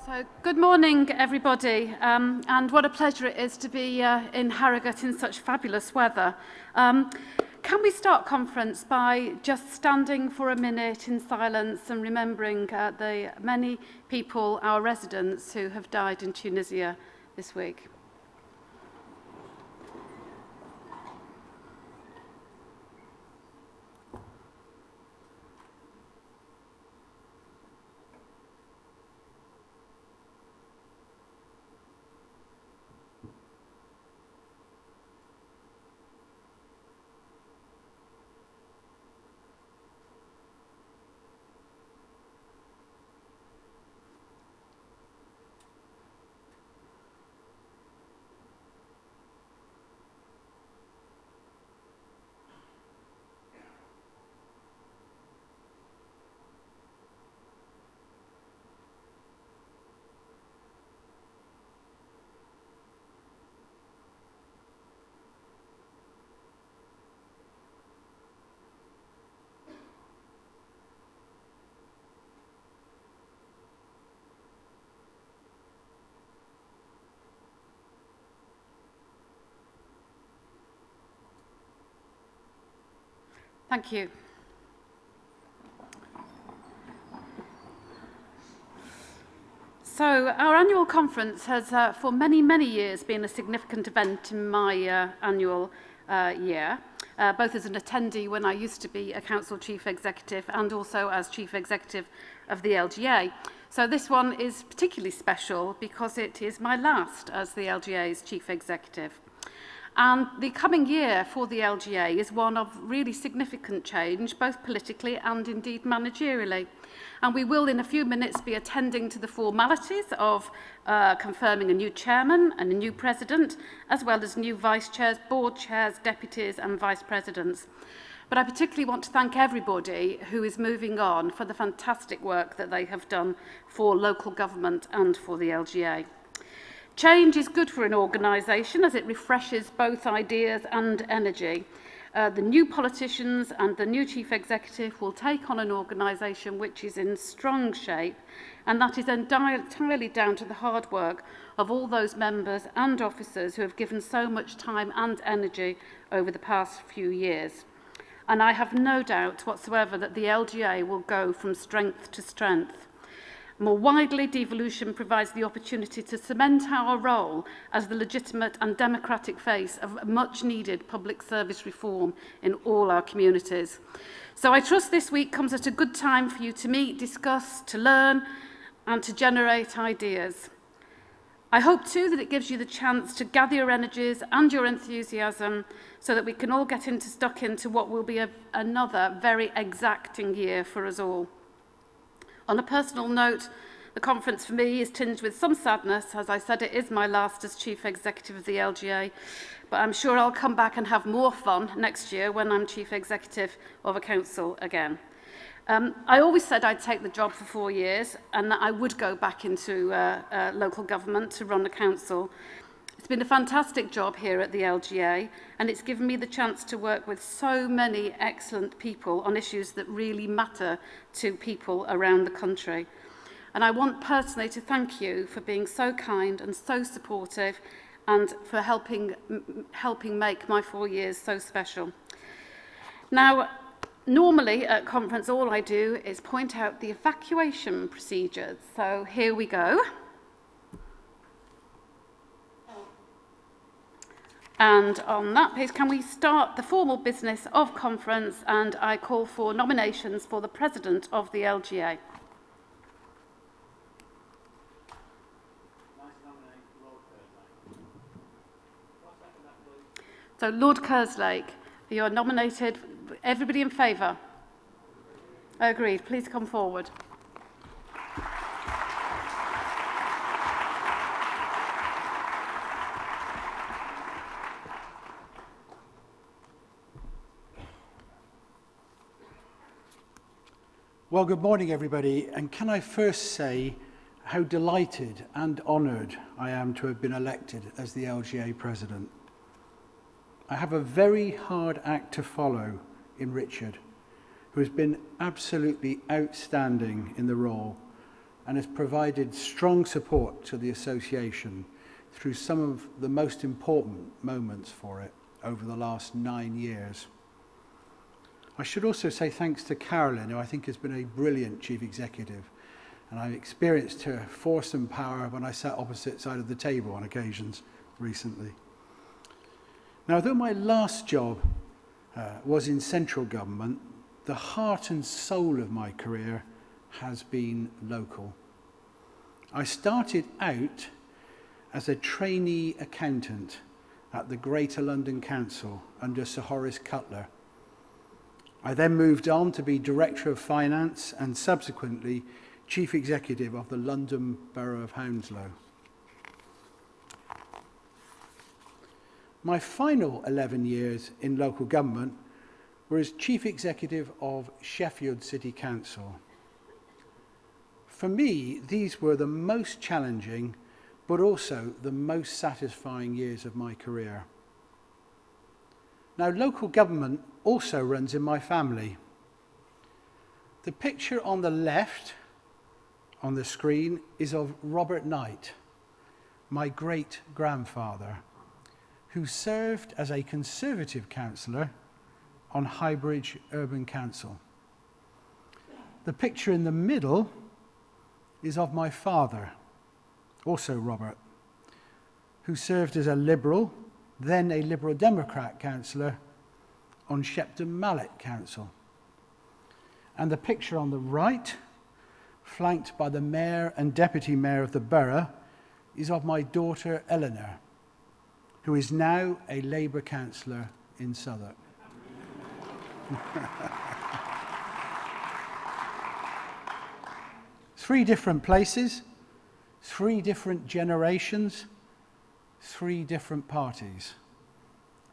So, good morning, everybody, and what a pleasure it is to be in Harrogate in such fabulous weather. Can we start conference by just standing for a minute in silence and remembering the many people, our residents, who have died in Tunisia this week? Thank you. So, our annual conference has for many, many years been a significant event in my annual year, both as an attendee when I used to be a council chief executive and also as chief executive of the LGA. So this one is particularly special because it is my last as the LGA's chief executive. And the coming year for the LGA is one of really significant change, both politically and indeed managerially. And we will in a few minutes be attending to the formalities of confirming a new chairman and a new president, as well as new vice chairs, board chairs, deputies and vice presidents. But I particularly want to thank everybody who is moving on for the fantastic work that they have done for local government and for the LGA. Change is good for an organisation as it refreshes both ideas and energy. The new politicians and the new chief executive will take on an organisation which is in strong shape, and that is entirely down to the hard work of all those members and officers who have given so much time and energy over the past few years. And I have no doubt whatsoever that the LGA will go from strength to strength. More widely, devolution provides the opportunity to cement our role as the legitimate and democratic face of much-needed public service reform in all our communities. So I trust this week comes at a good time for you to meet, discuss, to learn, and to generate ideas. I hope too that it gives you the chance to gather your energies and your enthusiasm so that we can all get stuck into what will be another very exacting year for us all. On a personal note, the conference for me is tinged with some sadness. As I said, it is my last as chief executive of the LGA, but I'm sure I'll come back and have more fun next year when I'm chief executive of a council again. I always said I'd take the job for 4 years and that I would go back into local government to run a council. It's been a fantastic job here at the LGA, and it's given me the chance to work with so many excellent people on issues that really matter to people around the country. And I want personally to thank you for being so kind and so supportive and for helping make my 4 years so special. Now, normally at conference, all I do is point out the evacuation procedures. So here we go. And on that page, can we start the formal business of conference, and I call for nominations for the President of the LGA. So Lord Kerslake, you are nominated. Everybody in favour? Agreed. Please come forward. Well, good morning, everybody. And can I first say how delighted and honoured I am to have been elected as the LGA President. I have a very hard act to follow in Richard, who has been absolutely outstanding in the role and has provided strong support to the association through some of the most important moments for it over the last 9 years. I should also say thanks to Carolyn, who I think has been a brilliant chief executive, and I experienced her force and power when I sat opposite side of the table on occasions recently. Now, though my last job was in central government, the heart and soul of my career has been local. I started out as a trainee accountant at the Greater London Council under Sir Horace Cutler. I then moved on to be Director of Finance and subsequently Chief Executive of the London Borough of Hounslow. My final 11 years in local government were as Chief Executive of Sheffield City Council. For me, these were the most challenging, but also the most satisfying years of my career. Now, local government also runs in my family. The picture on the left on the screen is of Robert Knight, my great-grandfather, who served as a Conservative councillor on Highbridge Urban Council. The picture in the middle is of my father, also Robert, who served as a Liberal, then a Liberal Democrat councillor on Shepton Mallet Council. And the picture on the right, flanked by the Mayor and Deputy Mayor of the borough, is of my daughter Eleanor, who is now a Labour councillor in Southwark. 3 different places, 3 different generations, 3 different parties,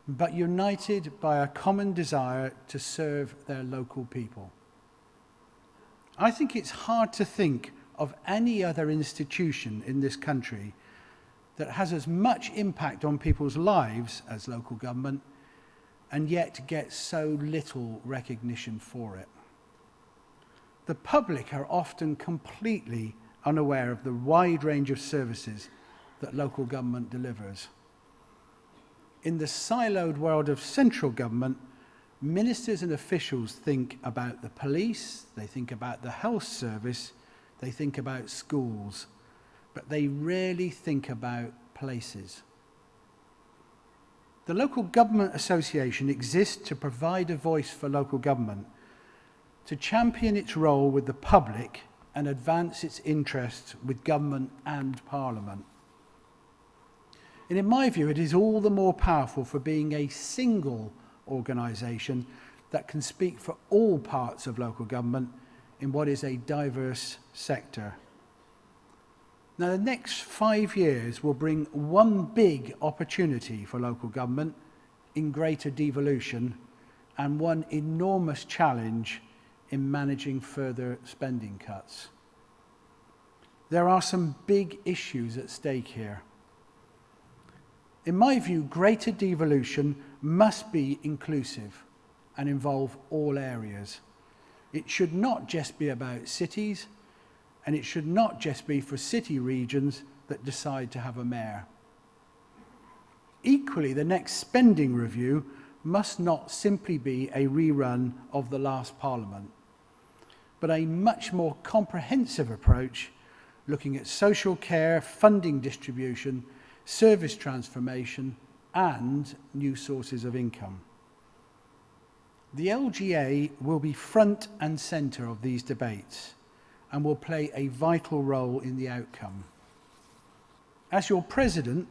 but united by a common desire to serve their local people. I think it's hard to think of any other institution in this country that has as much impact on people's lives as local government and yet gets so little recognition for it. The public are often completely unaware of the wide range of services that local government delivers. In the siloed world of central government, ministers and officials think about the police, they think about the health service, they think about schools, but they rarely think about places. The Local Government Association exists to provide a voice for local government, to champion its role with the public and advance its interests with government and parliament. And in my view, it is all the more powerful for being a single organisation that can speak for all parts of local government in what is a diverse sector. Now, the next 5 years will bring one big opportunity for local government in greater devolution and one enormous challenge in managing further spending cuts. There are some big issues at stake here. In my view, greater devolution must be inclusive and involve all areas. It should not just be about cities, and it should not just be for city regions that decide to have a mayor. Equally, the next spending review must not simply be a rerun of the last Parliament, but a much more comprehensive approach looking at social care, funding distribution, service transformation, and new sources of income. The LGA will be front and centre of these debates and will play a vital role in the outcome. As your president,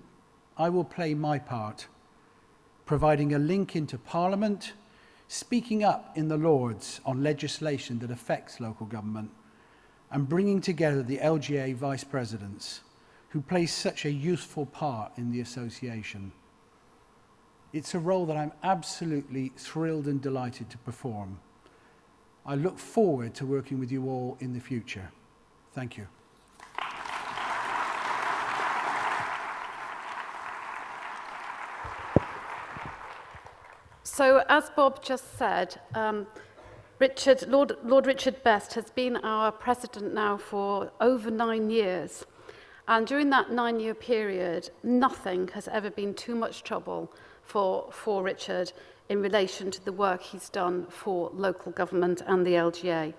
I will play my part, providing a link into Parliament, speaking up in the Lords on legislation that affects local government, and bringing together the LGA vice presidents, who play such a useful part in the association. It's a role that I'm absolutely thrilled and delighted to perform. I look forward to working with you all in the future. Thank you. So, as Bob just said, Lord Richard Best has been our president now for over 9 years. And during that 9-year period, nothing has ever been too much trouble for Richard in relation to the work he's done for local government and the LGA.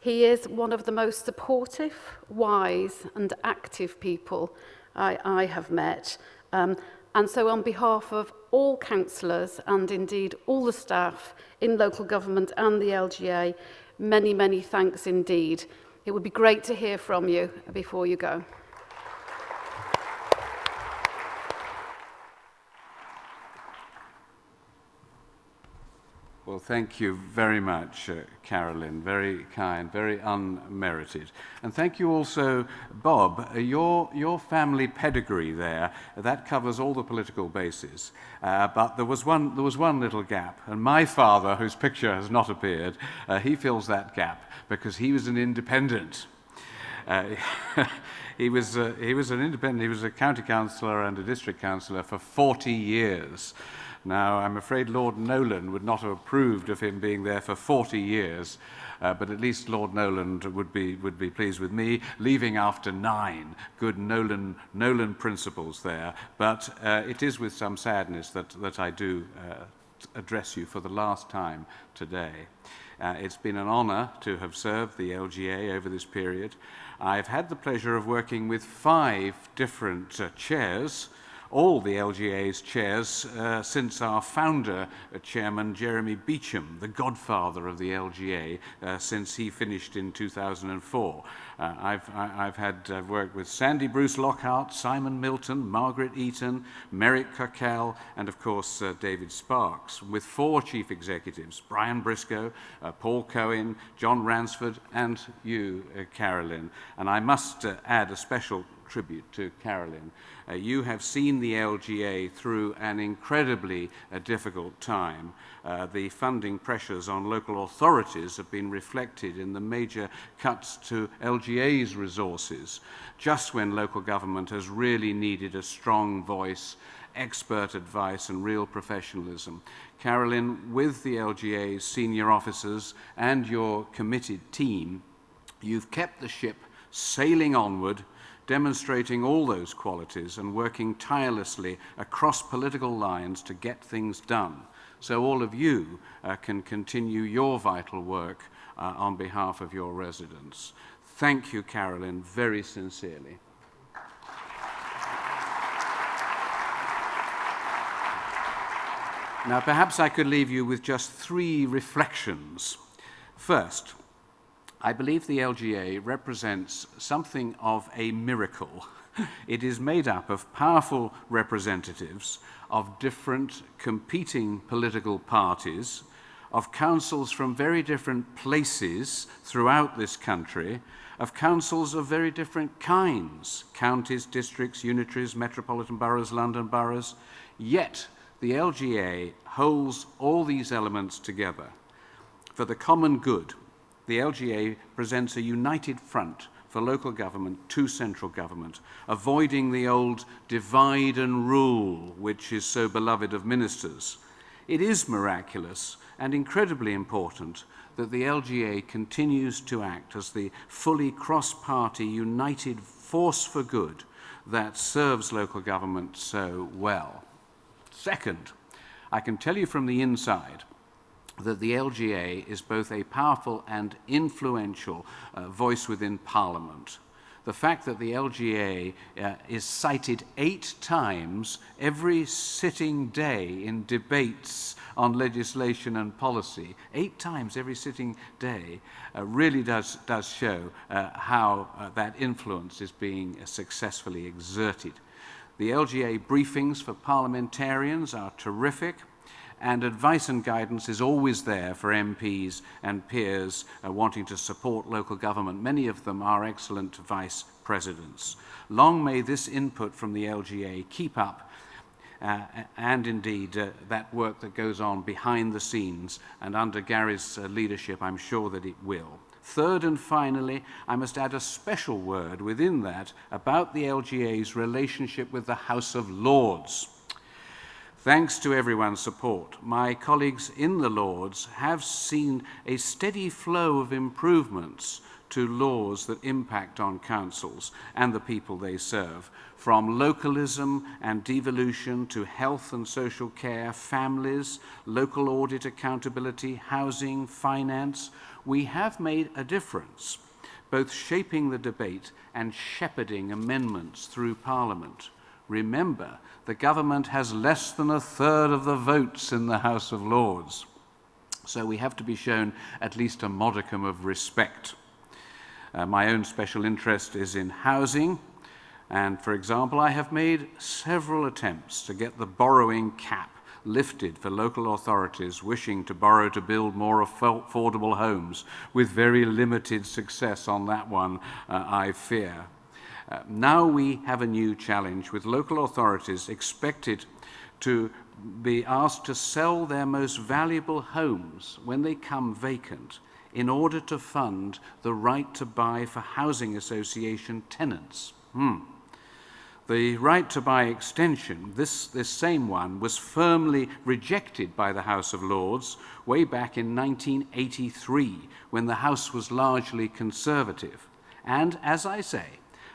He is one of the most supportive, wise and active people I have met. And so on behalf of all councillors and indeed all the staff in local government and the LGA, many, many thanks indeed. It would be great to hear from you before you go. Well, thank you very much, Carolyn. Very kind, very unmerited. And thank you also, Bob. Your family pedigree there, that covers all the political bases. But there was one little gap. And my father, whose picture has not appeared, he fills that gap because he was an independent. He was an independent. He was a county councillor and a district councillor for 40 years. Now, I'm afraid Lord Nolan would not have approved of him being there for 40 years, but at least Lord Nolan would be pleased with me leaving after 9. Good Nolan principles there. But it is with some sadness that I do address you for the last time today. It's been an honour to have served the LGA over this period. I've had the pleasure of working with 5 different chairs, all the LGA's chairs since our founder, Chairman Jeremy Beecham, the godfather of the LGA, since he finished in 2004. I've worked with Sandy Bruce Lockhart, Simon Milton, Margaret Eaton, Merrick Kirkell, and of course David Sparks, with 4 chief executives, Brian Briscoe, Paul Cohen, John Ransford, and you, Carolyn. And I must add a special tribute to Carolyn. You have seen the LGA through an incredibly difficult time. The funding pressures on local authorities have been reflected in the major cuts to LGA's resources, just when local government has really needed a strong voice, expert advice and real professionalism. Carolyn, with the LGA's senior officers and your committed team, you've kept the ship sailing onward, demonstrating all those qualities and working tirelessly across political lines to get things done. So all of you can continue your vital work on behalf of your residents. Thank you, Carolyn, very sincerely. Now, perhaps I could leave you with just 3 reflections. First, I believe the LGA represents something of a miracle. It is made up of powerful representatives of different competing political parties, of councils from very different places throughout this country, of councils of very different kinds, counties, districts, unitaries, metropolitan boroughs, London boroughs. Yet the LGA holds all these elements together for the common good. The LGA presents a united front for local government to central government, avoiding the old divide and rule, which is so beloved of ministers. It is miraculous and incredibly important that the LGA continues to act as the fully cross-party united force for good that serves local government so well. Second, I can tell you from the inside that the LGA is both a powerful and influential voice within Parliament. The fact that the LGA is cited 8 times every sitting day in debates on legislation and policy, 8 times every sitting day, really does show how that influence is being successfully exerted. The LGA briefings for parliamentarians are terrific, and advice and guidance is always there for MPs and peers wanting to support local government. Many of them are excellent vice presidents. Long may this input from the LGA keep up, and indeed that work that goes on behind the scenes, and under Gary's leadership, I'm sure that it will. Third and finally, I must add a special word within that about the LGA's relationship with the House of Lords. Thanks to everyone's support, my colleagues in the Lords have seen a steady flow of improvements to laws that impact on councils and the people they serve, from localism and devolution to health and social care, families, local audit accountability, housing, finance. We have made a difference, both shaping the debate and shepherding amendments through Parliament. Remember, the government has less than a third of the votes in the House of Lords, so we have to be shown at least a modicum of respect. My own special interest is in housing, and for example, I have made several attempts to get the borrowing cap lifted for local authorities wishing to borrow to build more affordable homes, with very limited success on that one, I fear. Now we have a new challenge, with local authorities expected to be asked to sell their most valuable homes when they come vacant in order to fund the right to buy for housing association tenants. The right to buy extension, this same one, was firmly rejected by the House of Lords way back in 1983, when the House was largely Conservative. And as I say,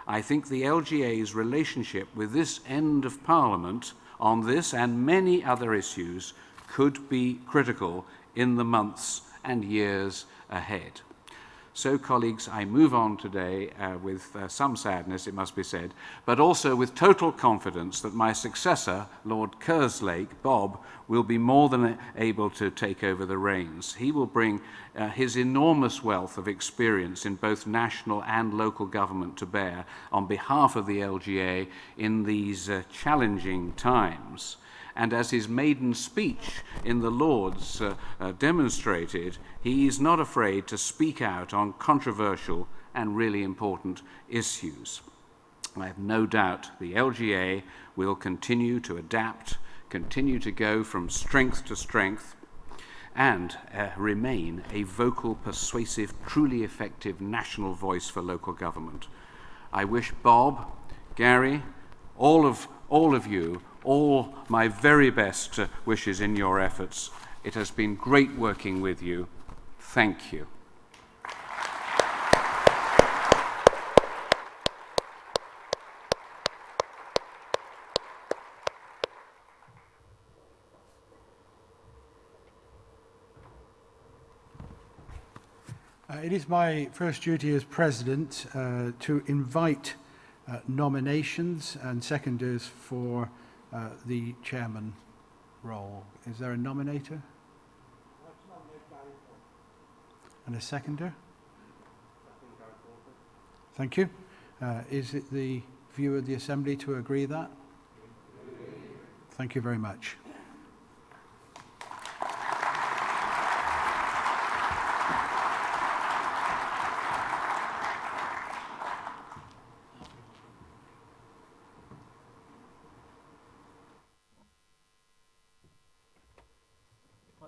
I think the LGA's relationship with this end of Parliament on this and many other issues could be critical in the months and years ahead. So, colleagues, I move on today with some sadness, it must be said, but also with total confidence that my successor, Lord Kerslake, Bob, will be more than able to take over the reins. He will bring his enormous wealth of experience in both national and local government to bear on behalf of the LGA in these challenging times. And as his maiden speech in the Lords demonstrated, he is not afraid to speak out on controversial and really important issues. I have no doubt the LGA will continue to adapt, continue to go from strength to strength, and remain a vocal, persuasive, truly effective national voice for local government. I wish Bob, Gary, all of you, all my very best wishes in your efforts. It has been great working with you. Thank you. It is my first duty as President to invite nominations and seconders for the chairman role. Is there a nominator? And a seconder? Thank you. Is it the view of the Assembly to agree that? Thank you very much.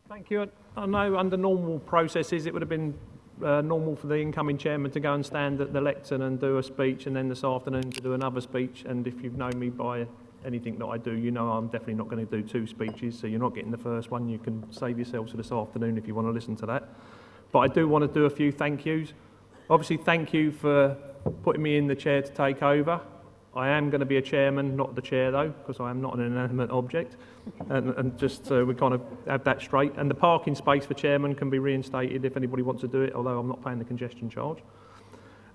Thank you. I know under normal processes it would have been normal for the incoming chairman to go and stand at the lectern and do a speech, and then this afternoon to do another speech. And if you've known me by anything that I do, you know I'm definitely not going to do two speeches, so you're not getting the first one. You can save yourselves for this afternoon if you want to listen to that. But I do want to do a few thank yous. Obviously, thank you for putting me in the chair to take over. I am going to be a chairman, not the chair though, because I am not an inanimate object, and just so we kind of have that straight. And the parking space for chairman can be reinstated if anybody wants to do it, although I'm not paying the congestion charge.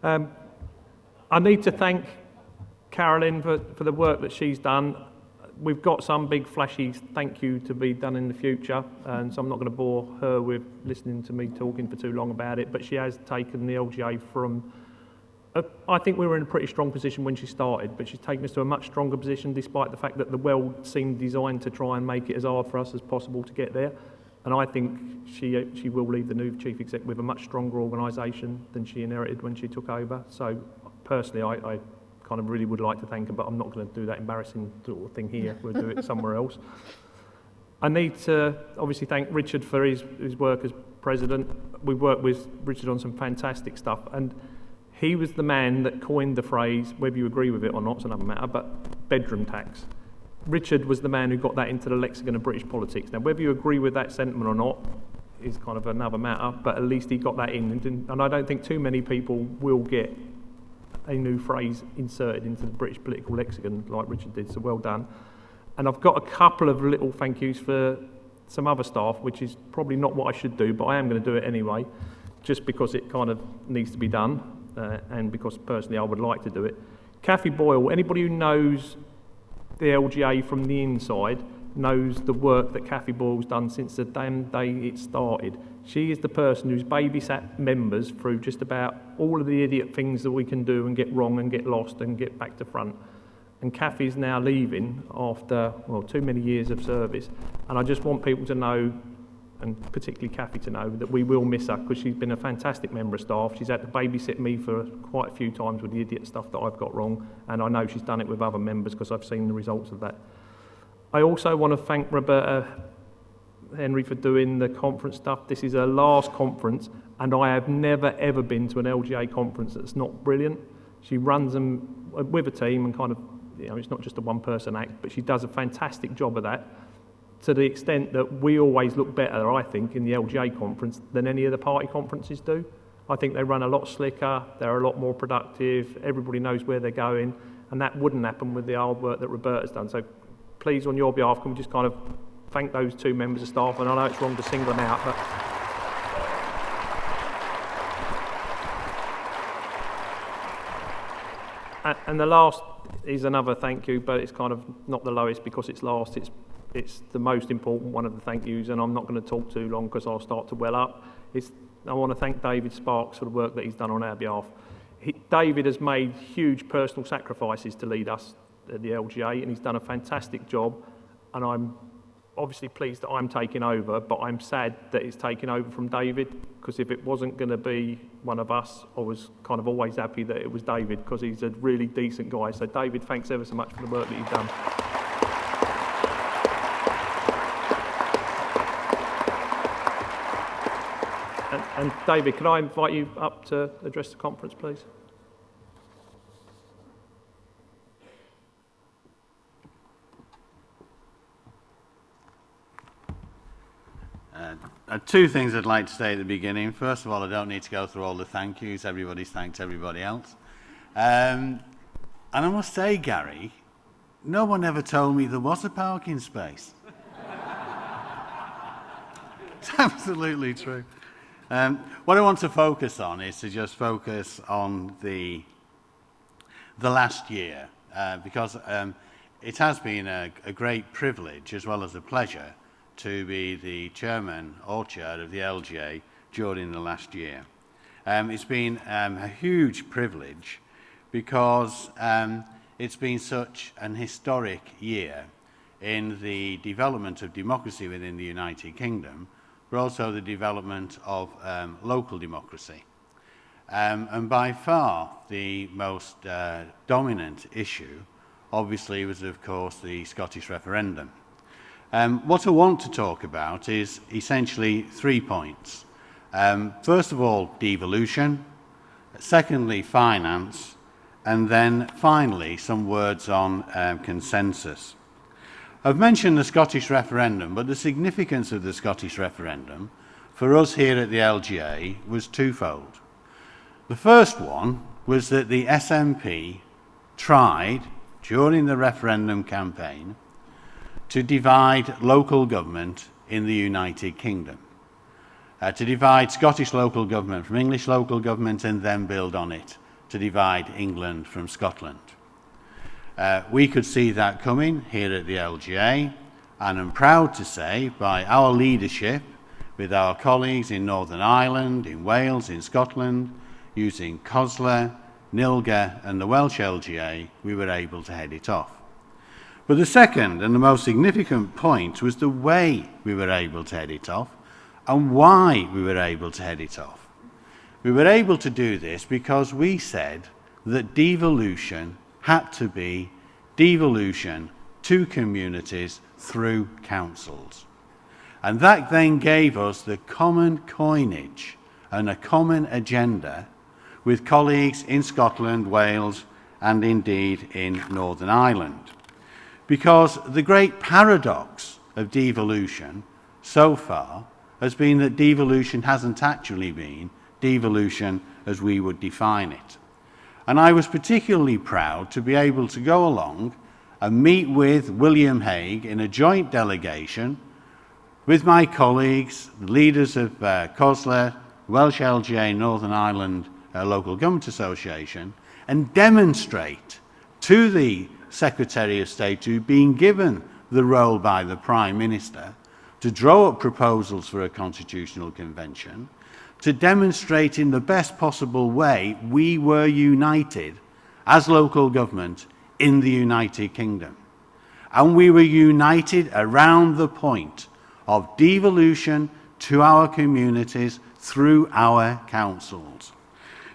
I need to thank Carolyn for the work that she's done. We've got some big flashy thank you to be done in the future, and so I'm not going to bore her with listening to me talking for too long about it, but she has taken the LGA from I think we were in a pretty strong position when she started, but she's taken us to a much stronger position despite the fact that the world seemed designed to try and make it as hard for us as possible to get there. And I think she will leave the new chief exec with a much stronger organisation than she inherited when she took over. So personally, I kind of really would like to thank her, but I'm not going to do that embarrassing sort of thing here. We'll do it somewhere else. I need to obviously thank Richard for his work as president. We've worked with Richard on some fantastic stuff, and he was the man that coined the phrase, whether you agree with it or not, it's another matter, but bedroom tax. Richard was the man who got that into the lexicon of British politics. Now, whether you agree with that sentiment or not is kind of another matter, but at least he got that in. And I don't think too many people will get a new phrase inserted into the British political lexicon like Richard did, so well done. And I've got a couple of little thank yous for some other staff, which is probably not what I should do, but I am going to do it anyway, just because it kind of needs to be done, and because personally I would like to do it. Kathy Boyle, anybody who knows the LGA from the inside knows the work that Kathy Boyle's done since the damn day it started. She is the person who's babysat members through just about all of the idiot things that we can do and get wrong and get lost and get back to front. And Kathy's now leaving after, well, too many years of service. And I just want people to know, and particularly Kathy to know, that we will miss her, because she's been a fantastic member of staff. She's had to babysit me for quite a few times with the idiot stuff that I've got wrong, and I know she's done it with other members because I've seen the results of that. I also want to thank Roberta Henry for doing the conference stuff. This is her last conference, and I have never ever been to an LGA conference that's not brilliant. She runs them with a team, and kind of, you know, it's not just a one-person act, but she does a fantastic job of that, to the extent that we always look better, I think, in the LGA conference than any of the party conferences do. I think they run a lot slicker, they're a lot more productive, everybody knows where they're going, and that wouldn't happen with the hard work that Roberta's done. So please, on your behalf, can we just kind of thank those two members of staff? And I know it's wrong to single them out, but and the last is another thank you, but it's kind of not the lowest because it's last. It's the most important one of the thank yous, and I'm not going to talk too long because I'll start to well up. I want to thank David Sparks for the work that he's done on our behalf. David has made huge personal sacrifices to lead us at the LGA, and he's done a fantastic job, and I'm obviously pleased that I'm taking over, but I'm sad that it's taken over from David, because if it wasn't going to be one of us, I was kind of always happy that it was David, because he's a really decent guy. So David, thanks ever so much for the work that you've done. And David, can I invite you up to address the conference, please? Two things I'd like to say at the beginning. First of all, I don't need to go through all the thank yous. Everybody's thanked everybody else. And I must say, Gary, no one ever told me there was a parking space. It's absolutely true. What I want to focus on is to just focus on the last year, because it has been a great privilege as well as a pleasure to be the chairman or chair of the LGA during the last year. It's been a huge privilege because it's been such an historic year in the development of democracy within the United Kingdom, but also the development of local democracy. And by far the most dominant issue obviously was, of course, the Scottish referendum. What I want to talk about is essentially 3 points. First of all, devolution. Secondly, finance. And then finally, some words on consensus. I've mentioned the Scottish referendum, but the significance of the Scottish referendum for us here at the LGA was twofold. The first one was that the SNP tried, during the referendum campaign, to divide local government in the United Kingdom, to divide Scottish local government from English local government and then build on it, to divide England from Scotland. We could see that coming here at the LGA, and I'm proud to say, by our leadership, with our colleagues in Northern Ireland, in Wales, in Scotland, using COSLA, NILGA and the Welsh LGA, we were able to head it off. But the second and the most significant point was the way we were able to head it off and why we were able to head it off. We were able to do this because we said that devolution had to be devolution to communities through councils. And that then gave us the common coinage and a common agenda with colleagues in Scotland, Wales, and indeed in Northern Ireland. because the great paradox of devolution so far has been that devolution hasn't actually been devolution as we would define it. And I was particularly proud to be able to go along and meet with William Hague in a joint delegation with my colleagues, the leaders of COSLA, Welsh LGA, Northern Ireland Local Government Association, and demonstrate to the Secretary of State, who'd been given the role by the Prime Minister to draw up proposals for a constitutional convention, to demonstrate in the best possible way we were united as local government in the United Kingdom. And we were united around the point of devolution to our communities through our councils.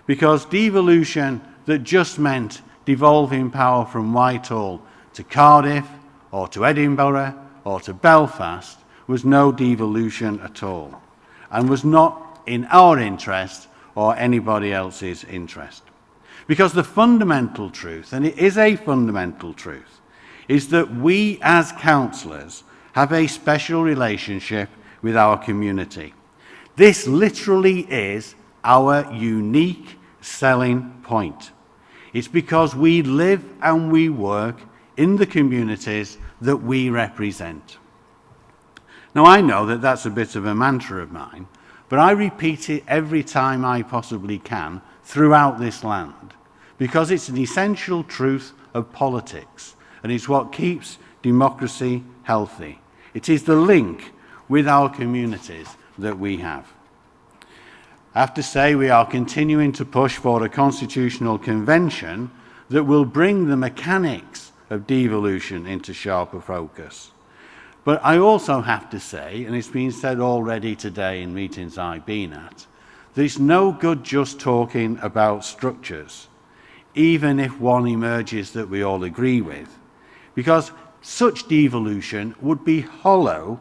Because devolution that just meant devolving power from Whitehall to Cardiff or to Edinburgh or to Belfast was no devolution at all, and was not in our interest or anybody else's interest. Because the fundamental truth, and it is a fundamental truth, is that we as councillors have a special relationship with our community. This literally is our unique selling point. It's because we live and we work in the communities that we represent. Now, I know that that's a bit of a mantra of mine, but I repeat it every time I possibly can throughout this land, because it's an essential truth of politics, and it's what keeps democracy healthy. It is the link with our communities that we have. I have to say we are continuing to push for a constitutional convention that will bring the mechanics of devolution into sharper focus. But I also have to say, and it's been said already today in meetings I've been at, that it's no good just talking about structures, even if one emerges that we all agree with, because such devolution would be hollow,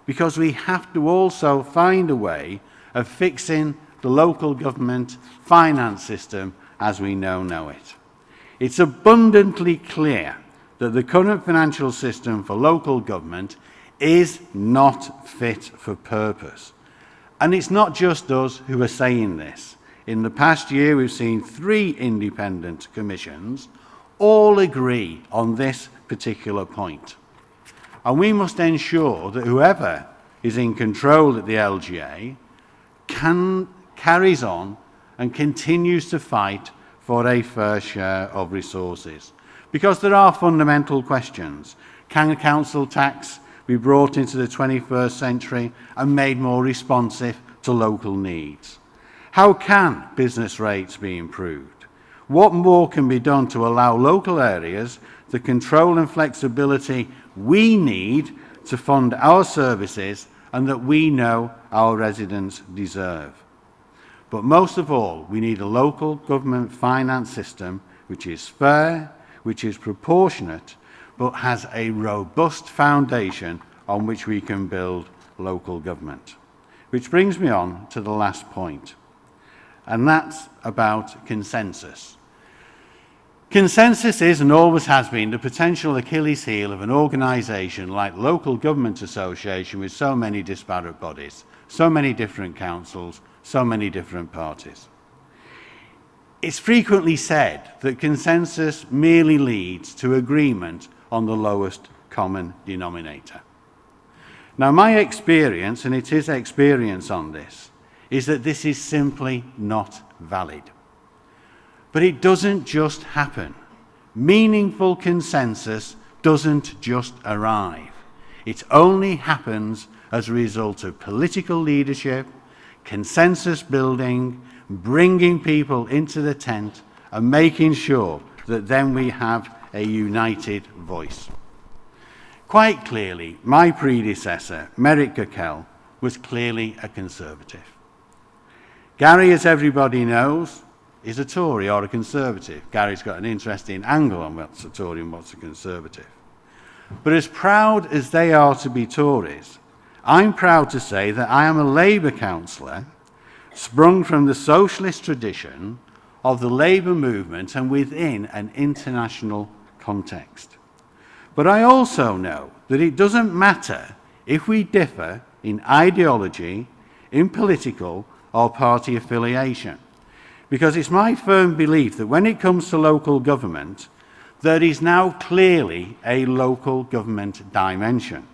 because we have to also find a way of fixing the local government finance system as we now know it. It's abundantly clear that the current financial system for local government is not fit for purpose. And it's not just us who are saying this. In the past year, we've seen 3 independent commissions all agree on this particular point. And we must ensure that whoever is in control at the LGA carries on and continues to fight for a fair share of resources. Because there are fundamental questions. Can council tax be brought into the 21st century and made more responsive to local needs? How can business rates be improved? What more can be done to allow local areas the control and flexibility we need to fund our services and that we know our residents deserve? But most of all, we need a local government finance system which is fair, which is proportionate, but has a robust foundation on which we can build local government. Which brings me on to the last point, and that's about consensus. Consensus is and always has been the potential Achilles heel of an organisation like Local Government Association with so many disparate bodies, so many different councils, so many different parties. It's frequently said that consensus merely leads to agreement on the lowest common denominator. Now, my experience, and it is experience on this, is that this is simply not valid. But it doesn't just happen. Meaningful consensus doesn't just arrive. It only happens as a result of political leadership, consensus building, bringing people into the tent and making sure that then we have a united voice. Quite clearly, my predecessor, Merrick Gackell, was clearly a Conservative. Gary, as everybody knows, is a Tory or a Conservative. Gary's got an interesting angle on what's a Tory and what's a Conservative. But as proud as they are to be Tories, I'm proud to say that I am a Labour councillor sprung from the socialist tradition of the Labour movement and within an international context. But I also know that it doesn't matter if we differ in ideology, in political or party affiliation, because it's my firm belief that when it comes to local government, there is now clearly a local government dimension.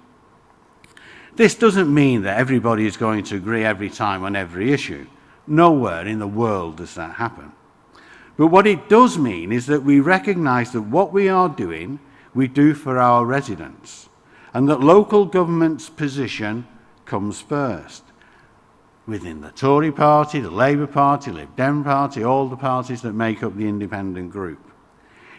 This doesn't mean that everybody is going to agree every time on every issue. Nowhere in the world does that happen. But what it does mean is that we recognise that what we are doing, we do for our residents, and that local government's position comes first. Within the Tory party, the Labour Party, Lib Dem Party, all the parties that make up the independent group.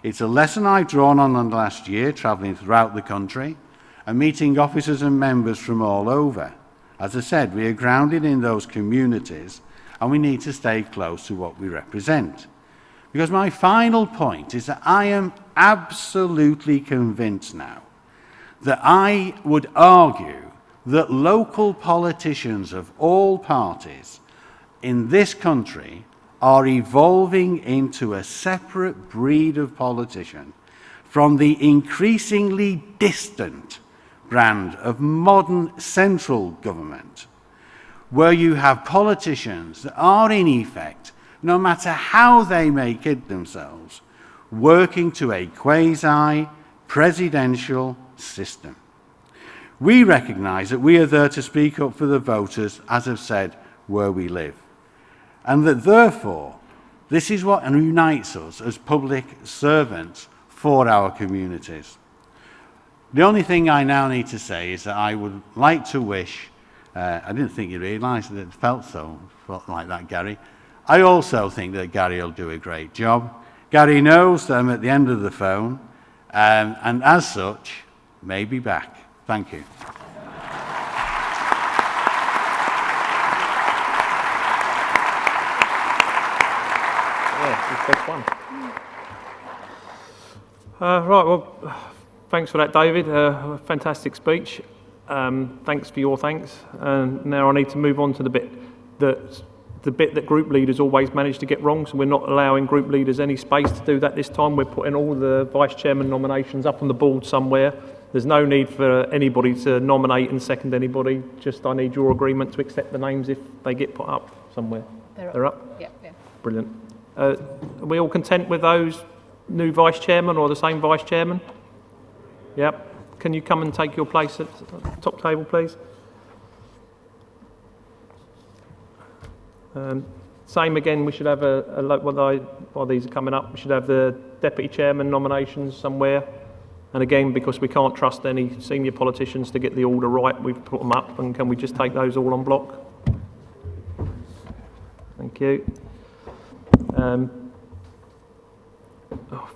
It's a lesson I've drawn on the last year, travelling throughout the country and meeting officers and members from all over. As I said, we are grounded in those communities and we need to stay close to what we represent. Because my final point is that I am absolutely convinced now that I would argue that local politicians of all parties in this country are evolving into a separate breed of politician from the increasingly distant brand of modern central government, where you have politicians that are in effect, no matter how they may kid themselves, working to a quasi-presidential system. We recognise that we are there to speak up for the voters, as I've said, where we live. And that therefore, this is what unites us as public servants for our communities. The only thing I now need to say is that I would like to wish, I didn't think you realised that it felt like that, Gary. I also think that Gary will do a great job. Gary knows that I'm at the end of the phone, and as such, may be back. Thank you. Yeah, it's the best one. Right, well, thanks for that, David. Fantastic speech. Thanks for your thanks. And now I need to move on to the bit that group leaders always manage to get wrong, so we're not allowing group leaders any space to do that this time. We're putting all the vice chairman nominations up on the board somewhere. There's no need for anybody to nominate and second anybody. Just I need your agreement to accept the names if they get put up somewhere. They're up? Yeah. Brilliant. Are we all content with those new vice chairman or the same vice chairman? Yep. Can you come and take your place at the top table, please? Same again, we should have while these are coming up, we should have the deputy chairman nominations somewhere. And again, because we can't trust any senior politicians to get the order right, we've put them up. And can we just take those all on block? Thank you.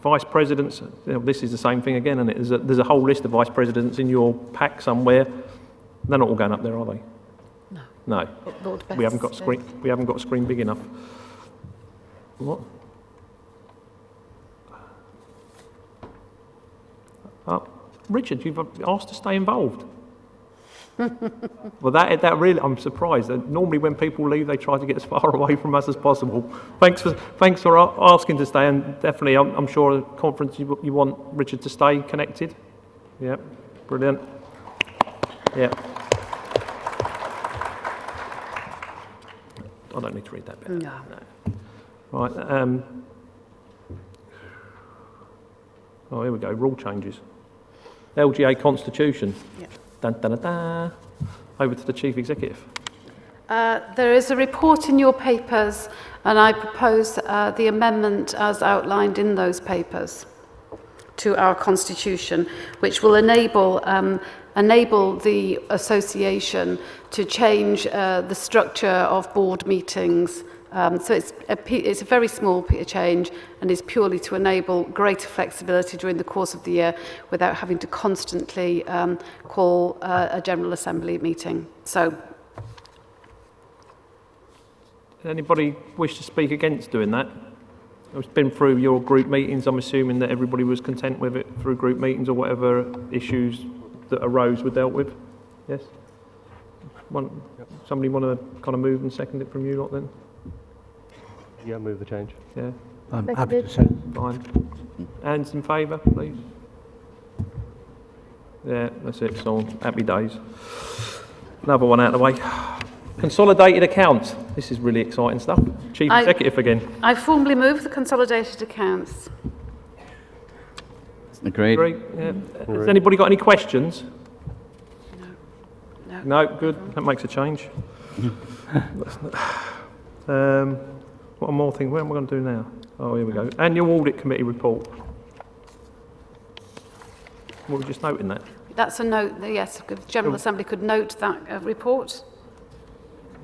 Vice presidents, this is the same thing again, and there's a whole list of vice presidents in your pack somewhere. They're not all going up there, are they? No. We haven't got screen. We haven't got a screen big enough. What? Richard, you've asked to stay involved. Well, that really, I'm surprised. Normally, when people leave, they try to get as far away from us as possible. Thanks for asking to stay, and definitely, I'm sure at the conference you want Richard to stay connected. Yeah, brilliant. Yeah. I don't need to read that bit. No. Right. Oh, here we go. Rule changes. LGA Constitution. Yeah. Dun, dun, dun, dun. Over to the Chief Executive. There is a report in your papers, and I propose the amendment as outlined in those papers to our Constitution, which will enable the association to change the structure of board meetings. So it's a very small change and is purely to enable greater flexibility during the course of the year without having to constantly call a General Assembly meeting. So, anybody wish to speak against doing that? It's been through your group meetings. I'm assuming that everybody was content with it through group meetings or whatever issues that arose were dealt with. Yes? Somebody want to kind of move and second it from you lot then? Yeah, move the change. Yeah. I'm happy to say. Fine. Hands in favour, please. Yeah, that's it. So happy days. Another one out of the way. Consolidated accounts. This is really exciting stuff. Chief Executive again. I formally move the consolidated accounts. Agreed. Great. Yeah. Has anybody got any questions? No. No, good. That makes a change. One more thing. What am I going to do now? Oh, here we go. Annual Audit Committee report. We're just noting that. That's a note, yes, the General Assembly could note that report.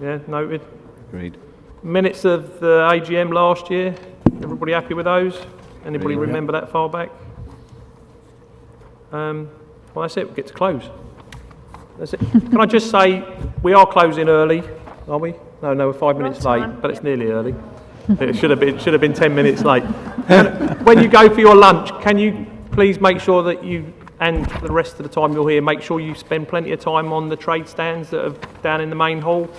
Yeah, noted. Agreed. Minutes of the AGM last year. Everybody happy with those? Anybody Really, remember that far back? Well, that's it. We get to close. That's it. Can I just say, we are closing early, are we? No, we're 5 minutes late, but it's nearly early. It should have been 10 minutes late. When you go for your lunch, can you please make sure that you, and for the rest of the time you're here, make sure you spend plenty of time on the trade stands that are down in the main hall.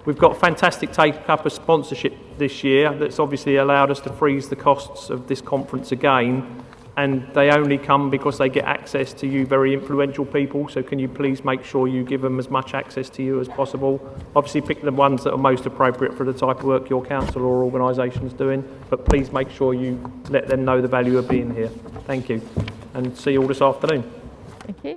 We've got fantastic take-up of sponsorship this year that's obviously allowed us to freeze the costs of this conference again, and they only come because they get access to you very influential people, so can you please make sure you give them as much access to you as possible. Obviously pick the ones that are most appropriate for the type of work your council or organisation is doing, but please make sure you let them know the value of being here. Thank you, and see you all this afternoon. Thank you.